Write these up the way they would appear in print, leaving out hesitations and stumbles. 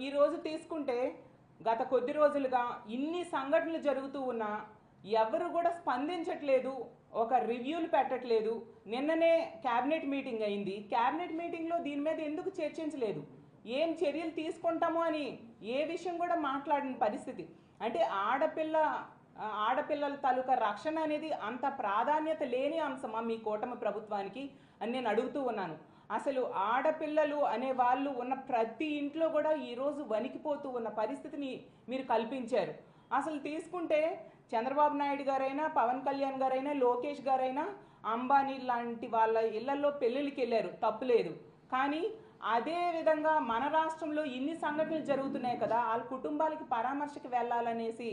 ఈరోజు తీసుకుంటే గత కొద్ది రోజులుగా ఇన్ని సంఘటనలు జరుగుతూ ఉన్నా ఎవరు కూడా స్పందించట్లేదు, ఒక రివ్యూలు పెట్టట్లేదు. నిన్ననే క్యాబినెట్ మీటింగ్ అయింది, క్యాబినెట్ మీటింగ్లో దీని మీద ఎందుకు చర్చించలేదు, ఏం చర్యలు తీసుకుంటామో అని ఏ విషయం కూడా మాట్లాడిన పరిస్థితి. అంటే ఆడపిల్లల తాలూకా రక్షణ అనేది అంత ప్రాధాన్యత లేని అంశమా మీ కూటమి ప్రభుత్వానికి అని నేను అడుగుతూ ఉన్నాను. అసలు ఆడపిల్లలు అనే వాళ్ళు ఉన్న ప్రతి ఇంట్లో కూడా ఈరోజు వణికిపోతూ ఉన్న పరిస్థితిని మీరు కల్పించారు. అసలు తీసుకుంటే చంద్రబాబు నాయుడు గారైనా, పవన్ కళ్యాణ్ గారైనా, లోకేష్ గారైనా అంబానీ లాంటి వాళ్ళ ఇళ్లలో పెళ్ళిళ్ళకి వెళ్ళారు, తప్పులేదు. కానీ అదే విధంగా మన రాష్ట్రంలో ఇన్ని సంఘటనలు జరుగుతున్నాయి కదా, వాళ్ళ కుటుంబాలకి పరామర్శకు వెళ్ళాలనేసి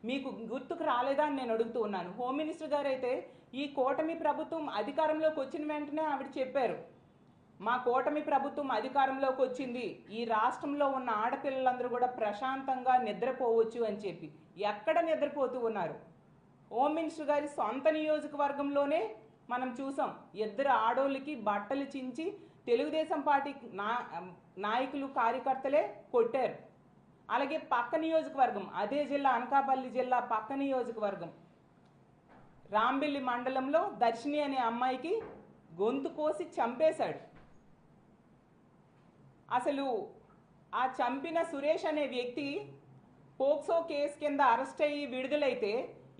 మీకు గుర్తుకు రాలేదా అని నేను అడుగుతూ ఉన్నాను. హోమ్ మినిస్టర్ గారు అయితే ఈ కూటమి ప్రభుత్వం అధికారంలోకి వచ్చిన వెంటనే ఆవిడ చెప్పారు, మా కూటమి ప్రభుత్వం అధికారంలోకి వచ్చింది, ఈ రాష్ట్రంలో ఉన్న ఆడపిల్లలందరూ కూడా ప్రశాంతంగా నిద్రపోవచ్చు అని చెప్పి. ఎక్కడ నిద్రపోతూ ఉన్నారు? హోమ్ మినిస్టర్ గారి సొంత నియోజకవర్గంలోనే మనం చూసాం, ఇద్దరు ఆడోళ్ళకి బట్టలు చించి తెలుగుదేశం పార్టీ నాయకులు కార్యకర్తలే కొట్టారు. అలాగే పక్క నియోజకవర్గం, అదే జిల్లా అనకాపల్లి జిల్లా పక్క నియోజకవర్గం రాంబిల్లి మండలంలో దర్శిని అనే అమ్మాయికి గొంతు కోసి చంపేశాడు. అసలు ఆ చంపిన సురేష్ అనే వ్యక్తి పోక్సో కేసు కింద అరెస్ట్ అయ్యి విడుదలైతే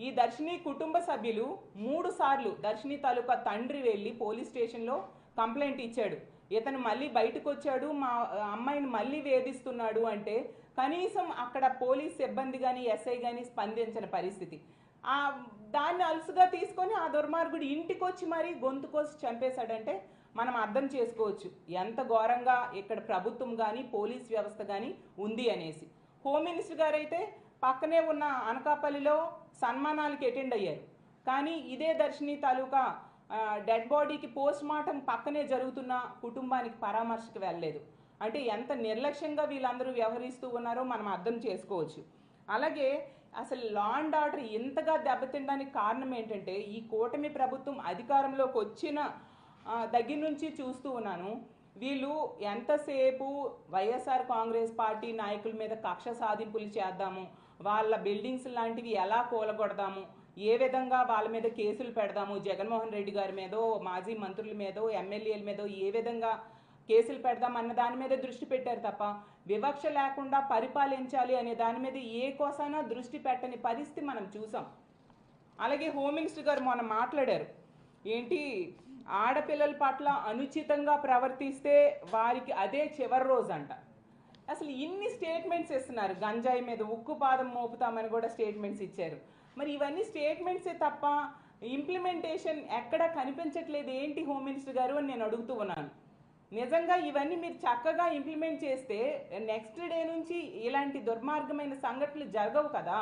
ఈ దర్శిని కుటుంబ సభ్యులు 3 సార్లు దర్శిని తాలూకా తండ్రి వెళ్ళి పోలీస్ స్టేషన్లో కంప్లైంట్ ఇచ్చాడు. ఇతను మళ్ళీ బయటకు వచ్చాడు, మా అమ్మాయిని మళ్ళీ వేధిస్తున్నాడు అంటే కనీసం అక్కడ పోలీస్ సిబ్బంది కానీ ఎస్ఐ కానీ స్పందించిన పరిస్థితి. దాన్ని అలుసుగా తీసుకొని ఆ దుర్మార్గుడు ఇంటికి వచ్చి మరీ గొంతు కోసి చంపేశాడంటే మనం అర్థం చేసుకోవచ్చు ఎంత ఘోరంగా ఇక్కడ ప్రభుత్వం కానీ పోలీస్ వ్యవస్థ కానీ ఉంది అనేసి. హోమ్ మినిస్టర్ గారు అయితే పక్కనే ఉన్న అనకాపల్లిలో సన్మానాలకి అటెండ్ అయ్యారు, కానీ ఇదే దర్శిని తాలూకా డెడ్ బాడీకి పోస్ట్ మార్టం పక్కనే జరుగుతున్న కుటుంబానికి పరామర్శకు వెళ్ళలేదు. అంటే ఎంత నిర్లక్ష్యంగా వీళ్ళందరూ వ్యవహరిస్తూ ఉన్నారో మనం అర్థం చేసుకోవచ్చు. అలాగే అసలు లా అండ్ ఆర్డర్ ఇంతగా దెబ్బతినడానికి కారణం ఏంటంటే ఈ కూటమి ప్రభుత్వం అధికారంలోకి వచ్చిన దగ్గర నుంచి చూస్తూ ఉన్నాను, వీళ్ళు ఎంతసేపు వైఎస్ఆర్ కాంగ్రెస్ పార్టీ నాయకుల మీద కక్ష సాధింపులు చేద్దాము, వాళ్ళ బిల్డింగ్స్ లాంటివి ఎలా కూలగొడదాము, ఏ విధంగా వాళ్ళ మీద కేసులు పెడదాము, జగన్మోహన్ రెడ్డి గారి మీదో మాజీ మంత్రుల మీదో ఎమ్మెల్యేల మీదో ఏ విధంగా కేసులు పెడదాం అన్న దాని మీద దృష్టి పెట్టారు తప్ప వివక్ష లేకుండా పరిపాలించాలి అనే దాని మీద ఏ కోసైనా దృష్టి పెట్టని పరిస్థితి మనం చూసాం. అలాగే హోమ్ మినిస్టర్ గారు మొన్న మాట్లాడారు, ఏంటి ఆడపిల్లల పట్ల అనుచితంగా ప్రవర్తిస్తే వారికి అదే చివరి రోజు అంట. అసలు ఇన్ని స్టేట్మెంట్స్ ఇస్తున్నారు, గంజాయి మీద ఉక్కు పాదం మోపుతామని కూడా స్టేట్మెంట్స్ ఇచ్చారు. మరి ఇవన్నీ స్టేట్మెంట్సే తప్ప ఇంప్లిమెంటేషన్ ఎక్కడా కనిపించట్లేదు ఏంటి హోమ్ మినిస్టర్ గారు అని నేను అడుగుతూ ఉన్నాను. నిజంగా ఇవన్నీ మీరు చక్కగా ఇంప్లిమెంట్ చేస్తే నెక్స్ట్ డే నుంచి ఇలాంటి దుర్మార్గమైన సంఘటనలు జరగవు కదా.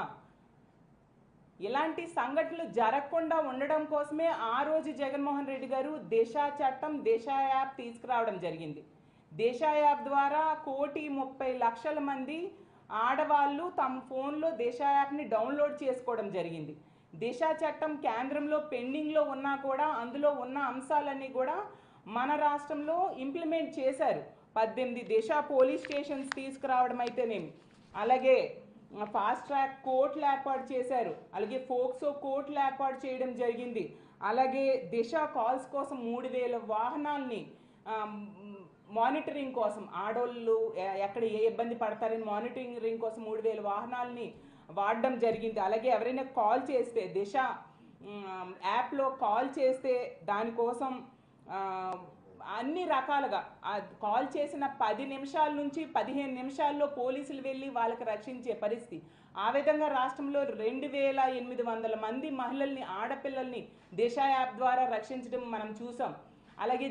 ఇలాంటి సంఘటనలు జరగకుండా ఉండడం కోసమే ఆ రోజు జగన్మోహన్ రెడ్డి గారు దిశ చట్టం, దిశ యాప్ తీసుకురావడం జరిగింది. దిశ యాప్ ద్వారా 1,30,00,000 మంది ఆడవాళ్ళు తమ ఫోన్లో దిశ యాప్ని డౌన్లోడ్ చేసుకోవడం జరిగింది. దిశ చట్టం కేంద్రంలో పెండింగ్లో ఉన్నా కూడా అందులో ఉన్న అంశాలన్నీ కూడా మన రాష్ట్రంలో ఇంప్లిమెంట్ చేశారు. 18 దిశ పోలీస్ స్టేషన్స్ తీసుకురావడం అయితేనేమి, అలాగే ఫాస్ట్ ట్రాక్ కోర్టులు ఏర్పాటు చేశారు, అలాగే ఫోక్సో కోర్టులు ఏర్పాటు చేయడం జరిగింది. అలాగే దిశ కాల్స్ కోసం 3,000 వాహనాల్ని మానిటరింగ్ కోసం, ఆడోళ్ళు ఎక్కడ ఏ ఇబ్బంది పడతారని మానిటరింగ్ కోసం 3,000 వాహనాలని వాడడం జరిగింది. అలాగే ఎవరైనా కాల్ చేస్తే దిశ యాప్లో కాల్ చేస్తే దానికోసం అన్ని రకాలుగా కాల్ చేసిన 10 నిమిషాల నుంచి 15 నిమిషాల్లో పోలీసులు వెళ్ళి వాళ్ళకి రక్షించే పరిస్థితి. ఆ విధంగా రాష్ట్రంలో 2,800 మంది మహిళల్ని, ఆడపిల్లల్ని దిశ యాప్ ద్వారా రక్షించడం మనం చూసాం. అలాగే